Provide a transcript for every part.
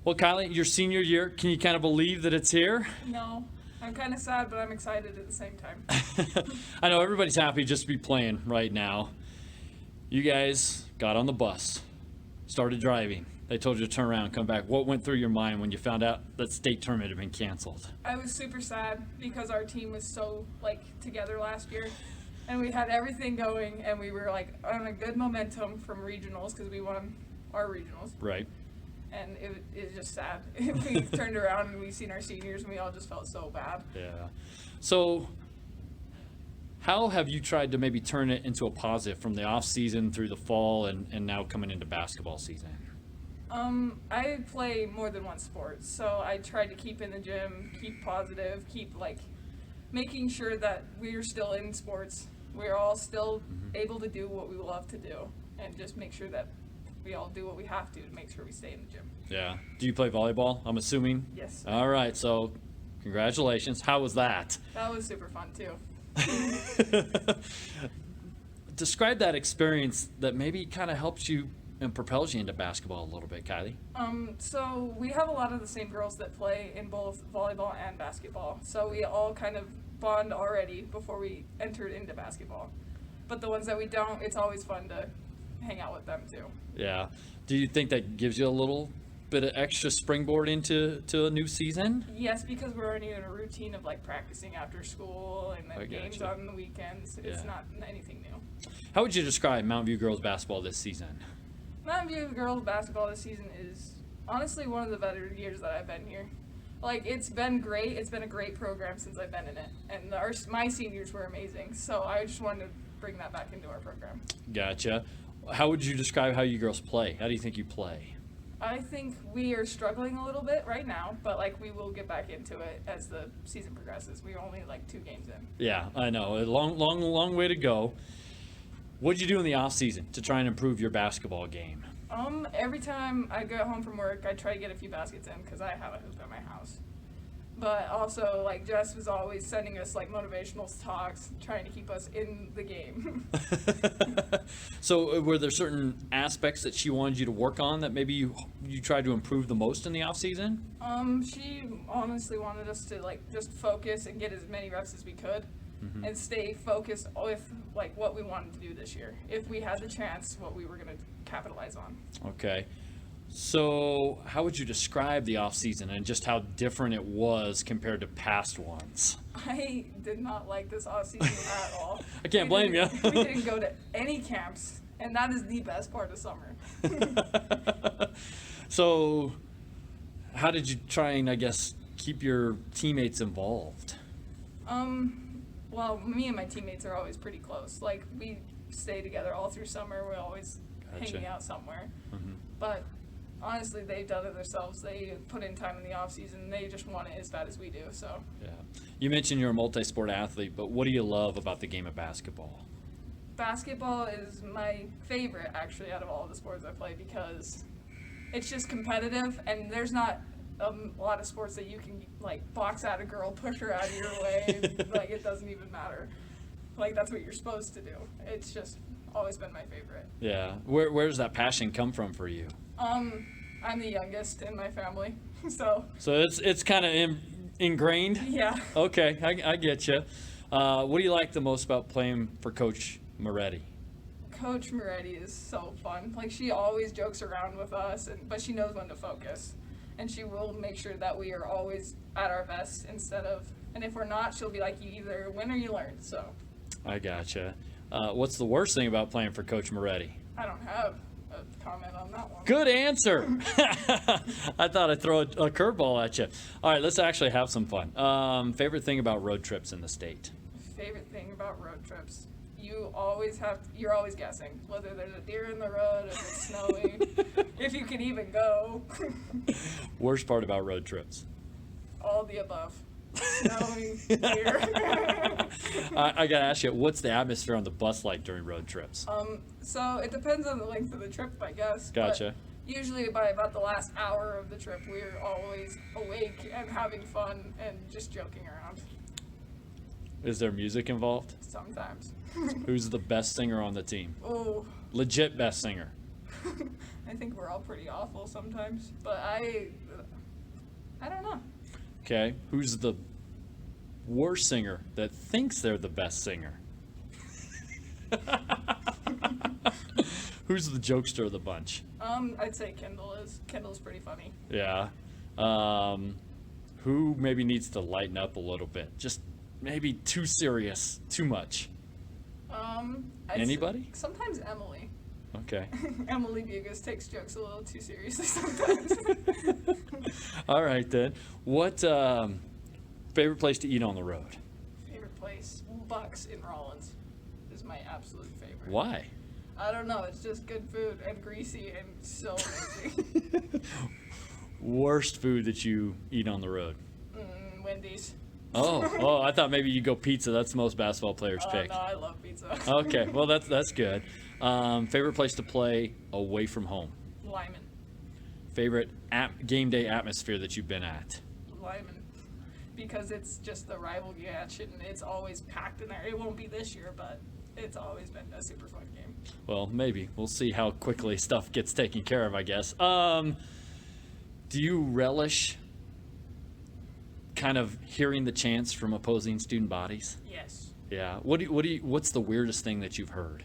Well, Kylee, your senior year, can you kind of believe that it's here? No, I'm kind of sad, but I'm excited at the same time. I know everybody's happy just to be playing right now. You guys got on the bus, started driving. They told you to turn around and come back. What went through your mind when you found out that state tournament had been canceled? I was super sad because our team was so together last year, and we had everything going, and we were on a good momentum from regionals because we won our regionals. Right. And it was just sad. We turned around and we seen our seniors, and we all just felt so bad. Yeah. So how have you tried to maybe turn it into a positive from the off season through the fall and now coming into basketball season? I play more than one sport, so I try to keep in the gym, keep positive, keep making sure that we're still in sports. We're all still able to do what we love to do, and just make sure that we all do what we have to make sure we stay in the gym. Yeah. Do you play volleyball, I'm assuming? Yes. All right. So congratulations. How was that? That was super fun too. Describe that experience that maybe kind of helps you and propels you into basketball a little bit, Kylee. So we have a lot of the same girls that play in both volleyball and basketball. So we all kind of bond already before we entered into basketball. But the ones that we don't, it's always fun to hang out with them too. Yeah. Do you think that gives you a little bit of extra springboard into a new season? Yes, because we're already in a routine of practicing after school and then games on the weekends. It's not anything new. How would you describe Mountain View girls basketball this season? Mountain View girls basketball this season is honestly one of the better years that I've been here. It's been great. It's been a great program since I've been in it. And my seniors were amazing. So I just wanted to bring that back into our program. Gotcha. How would you describe how you girls play? How do you think you play? I think we are struggling a little bit right now, but we will get back into it as the season progresses. We're only 2 games in. Yeah, I know. A long way to go. What'd you do in the off season to try and improve your basketball game? Every time I go home from work, I try to get a few baskets in because I have a hoop at my house. But also, Jess was always sending us motivational talks, trying to keep us in the game. So were there certain aspects that she wanted you to work on that maybe you tried to improve the most in the off season? She honestly wanted us to just focus and get as many reps as we could. And stay focused with what we wanted to do this year. If we had the chance, what we were going to capitalize on. Okay. So how would you describe the off season and just how different it was compared to past ones? I did not like this off season at all. I can't blame you. We didn't go to any camps, and that is the best part of summer. So how did you try and, I guess, keep your teammates involved? Well, me and my teammates are always pretty close. We stay together all through summer. We're always hanging out somewhere. But honestly, they've done it themselves. They put in time in the off season. They just want it as bad as we do. So. Yeah. You mentioned you're a multi-sport athlete, but what do you love about the game of basketball? Basketball is my favorite, actually, out of all the sports I play because it's just competitive, and there's not a lot of sports that you can box out a girl, push her out of your way, it doesn't even matter. That's what you're supposed to do. It's just always been my favorite. Yeah. Where does that passion come from for you? I'm the youngest in my family, so it's kind of ingrained. Yeah. Okay, I get you. What do you like the most about playing for Coach Moretti? Coach Moretti is so fun. She always jokes around with us, but she knows when to focus. And she will make sure that we are always at our best and if we're not, she'll be you either win or you learn, so. I gotcha. What's the worst thing about playing for Coach Moretti? I don't have a comment on that one. Good answer. I thought I'd throw a curveball at you. All right, let's actually have some fun. Favorite thing about road trips in the state? Favorite thing about road trips? You're always guessing whether there's a deer in the road, if it's snowing, if you can even go. Worst part about road trips? All the above. Snowing, deer. I gotta ask you, what's the atmosphere on the bus like during road trips? So it depends on the length of the trip, I guess. Gotcha. But usually by about the last hour of the trip, we're always awake and having fun and just joking around. Is there music involved? Sometimes. Who's the best singer on the team? Oh. Legit best singer. I think we're all pretty awful sometimes, but I I don't know. Okay. Who's the worst singer that thinks they're the best singer? Who's the jokester of the bunch? I'd say Kendall is. Kendall's pretty funny. Yeah. Who maybe needs to lighten up a little bit? Just maybe too serious, too much. Anybody? Sometimes Emily. Okay. Emily Bugas takes jokes a little too seriously sometimes. All right then. What favorite place to eat on the road? Favorite place? Bucks in Rollins is my absolute favorite. Why? I don't know. It's just good food and greasy and so amazing. Worst food that you eat on the road? Wendy's. Oh, I thought maybe you go pizza. That's most basketball players pick. No, I love pizza. Okay, well that's good. Favorite place to play away from home? Lyman. Favorite game day atmosphere that you've been at? Lyman. Because it's just the rivalry action. It's always packed in there. It won't be this year, but it's always been a super fun game. Well, maybe. We'll see how quickly stuff gets taken care of, I guess. Do you relish kind of hearing the chants from opposing student bodies? Yes. Yeah. What's the weirdest thing that you've heard?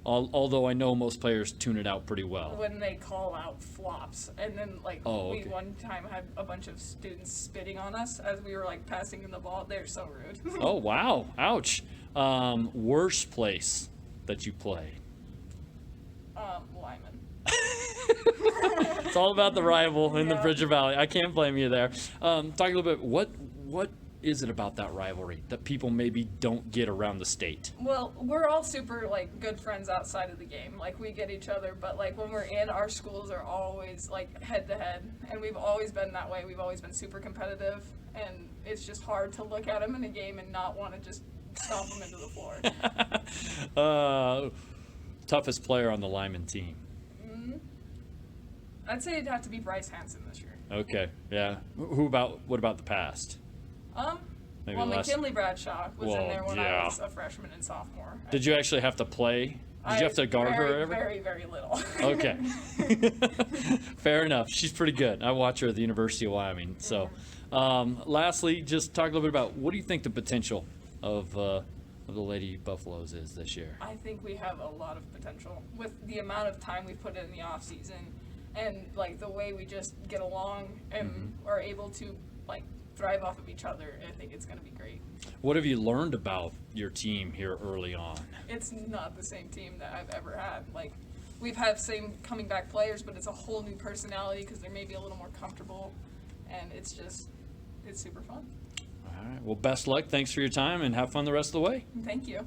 Although I know most players tune it out pretty well. When they call out flops, and then we one time had a bunch of students spitting on us as we were passing in the ball. They're so rude. Oh wow! Ouch. Worst place that you play? Lyman. It's all about the rival in the Bridger Valley. I can't blame you there. Talk a little bit. What is it about that rivalry that people maybe don't get around the state? Well, we're all super good friends outside of the game. We get each other, but when we're in, our schools are always head to head, and we've always been that way. We've always been super competitive, and it's just hard to look at them in a game and not want to just stomp them into the floor. Toughest player on the Lyman team? I'd say it'd have to be Bryce Hansen this year. Okay, yeah. What about the past? Maybe McKinley Bradshaw was in there when I was a freshman and sophomore. Did you actually have to play? Did you have to guard her ever? Very, very little. Okay. Fair enough. She's pretty good. I watch her at the University of Wyoming. So, lastly, just talk a little bit about what do you think the potential of the Lady Buffaloes is this year? I think we have a lot of potential with the amount of time we've put in the off season, and the way we just get along and are able to thrive off of each other. I think it's going to be great. What have you learned about your team here early on? It's not the same team that I've ever had. We've had same coming back players, but it's a whole new personality because they're maybe a little more comfortable, and it's super fun. All right. Well, best luck. Thanks for your time, and have fun the rest of the way. Thank you.